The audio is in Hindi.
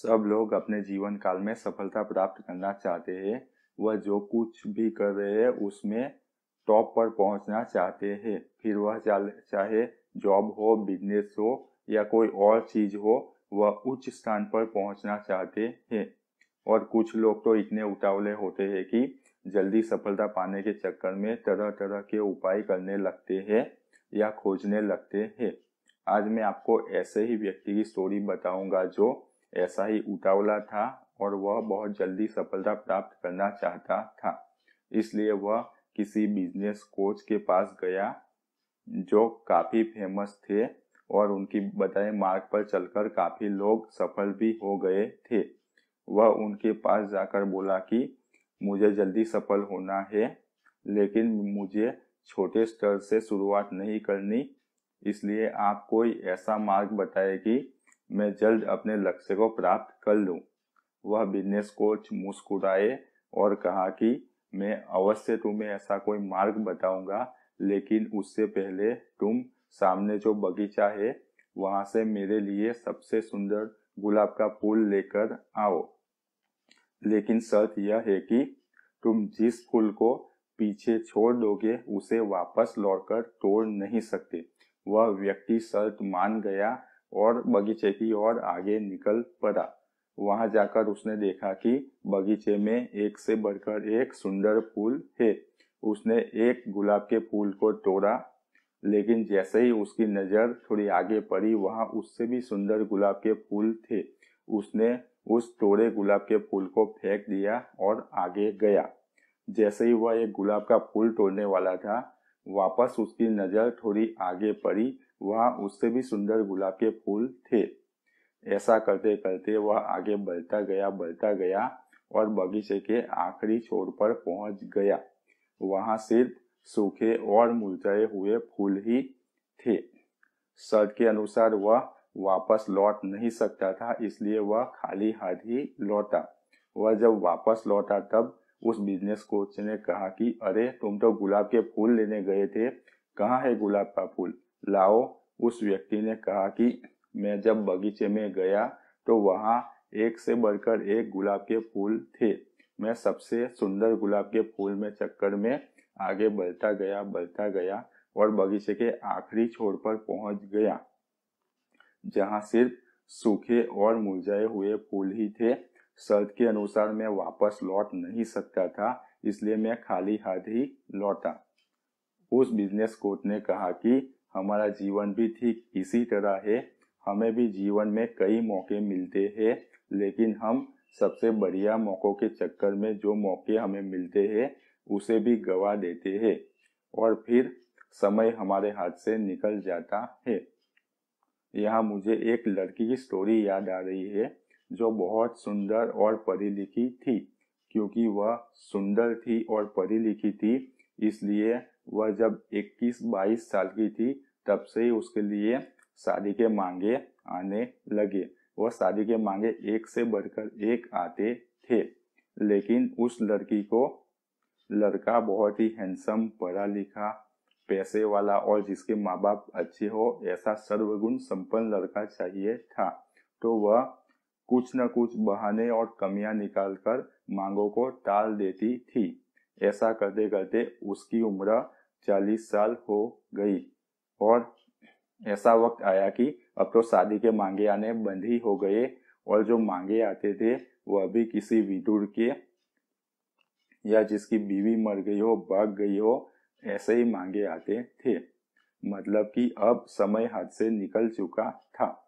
सब लोग अपने जीवन काल में सफलता प्राप्त करना चाहते हैं। वह जो कुछ भी कर रहे हैं उसमें टॉप पर पहुंचना चाहते हैं। फिर वह चाहे जॉब हो, बिजनेस हो या कोई और चीज हो, वह उच्च स्थान पर पहुंचना चाहते हैं। और कुछ लोग तो इतने उतावले होते हैं कि जल्दी सफलता पाने के चक्कर में तरह तरह के उपाय करने लगते हैं या खोजने लगते हैं। आज मैं आपको ऐसे ही व्यक्ति की स्टोरी बताऊंगा जो ऐसा ही उतावला था और वह बहुत जल्दी सफलता प्राप्त करना चाहता था। इसलिए वह किसी बिजनेस कोच के पास गया जो काफी फेमस थे और उनकी बताए मार्ग पर चलकर काफी लोग सफल भी हो गए थे। वह उनके पास जाकर बोला कि मुझे जल्दी सफल होना है, लेकिन मुझे छोटे स्तर से शुरुआत नहीं करनी, इसलिए आप कोई ऐसा मार्ग बताएं कि मैं जल्द अपने लक्ष्य को प्राप्त कर लूं। वह बिजनेस कोच मुस्कुराए और कहा कि मैं अवश्य तुम्हें ऐसा कोई मार्ग बताऊंगा, लेकिन उससे पहले तुम सामने जो बगीचा है वहां से मेरे लिए सबसे सुंदर गुलाब का फूल लेकर आओ। लेकिन शर्त यह है कि तुम जिस फूल को पीछे छोड़ दोगे उसे वापस लौटकर तोड़ नहीं सकते। वह व्यक्ति शर्त मान गया और बगीचे की ओर आगे निकल पड़ा। वहां जाकर उसने देखा कि बगीचे में एक से बढ़कर एक सुंदर फूल है। उसने एक गुलाब के फूल को तोड़ा, लेकिन जैसे ही उसकी नजर थोड़ी आगे पड़ी वहां उससे भी सुंदर गुलाब के फूल थे। उसने उस तोड़े गुलाब के फूल को फेंक दिया और आगे गया। जैसे ही वह एक गुलाब का फूल तोड़ने वाला था, वापस उसकी नजर थोड़ी आगे पड़ी, वहां उससे भी सुंदर गुलाब के फूल थे। ऐसा करते करते वह आगे बढ़ता गया और बगीचे के आखिरी छोर पर पहुंच गया। वहां सिर्फ सूखे और मुरझाए हुए फूल ही थे। शर्त के अनुसार वह वापस लौट नहीं सकता था, इसलिए वह खाली हाथ ही लौटा। वह जब वापस लौटा तब उस बिजनेस कोच ने कहा कि अरे, तुम तो गुलाब के फूल लेने गए थे, कहाँ है गुलाब का फूल, लाओ। उस व्यक्ति ने कहा कि मैं जब बगीचे में गया तो वहां एक से बढ़कर एक गुलाब के फूल थे। मैं सबसे सुंदर गुलाब के फूल में चक्कर में आगे बढ़ता गया और बगीचे के आखिरी छोर पर पहुंच गया, जहां सिर्फ सूखे और मुरझाए हुए फूल ही थे। शर्त के अनुसार मैं वापस लौट नहीं सकता था, इसलिए मैं खाली हाथ ही लौटा। उस बिजनेस कोच ने कहा कि हमारा जीवन भी ठीक इसी तरह है। हमें भी जीवन में कई मौके मिलते हैं, लेकिन हम सबसे बढ़िया मौकों के चक्कर में जो मौके हमें मिलते हैं उसे भी गवा देते हैं और फिर समय हमारे हाथ से निकल जाता है। यहाँ मुझे एक लड़की की स्टोरी याद आ रही है जो बहुत सुंदर और पढ़ी लिखी थी। क्योंकि वह सुंदर थी और पढ़ी लिखी थी, इसलिए वह जब 21-22 साल की थी तब से ही उसके लिए शादी के मांगे आने लगे। वह शादी के मांगे एक से बढ़कर एक आते थे, लेकिन उस लड़की को लड़का बहुत ही हैंडसम, पढ़ा लिखा, पैसे वाला और जिसके माँ बाप अच्छे हो, ऐसा सर्वगुण संपन्न लड़का चाहिए था। तो वह कुछ न कुछ बहाने और कमियां निकालकर मांगों को टाल देती थी। ऐसा करते करते उसकी उम्र 40 साल हो गई और ऐसा वक्त आया कि अब तो शादी के मांगे आने बंद ही हो गए और जो मांगे आते थे वह भी किसी विदुर के या जिसकी बीवी मर गई हो, भाग गई हो, ऐसे ही मांगे आते थे। मतलब कि अब समय हाथ से निकल चुका था।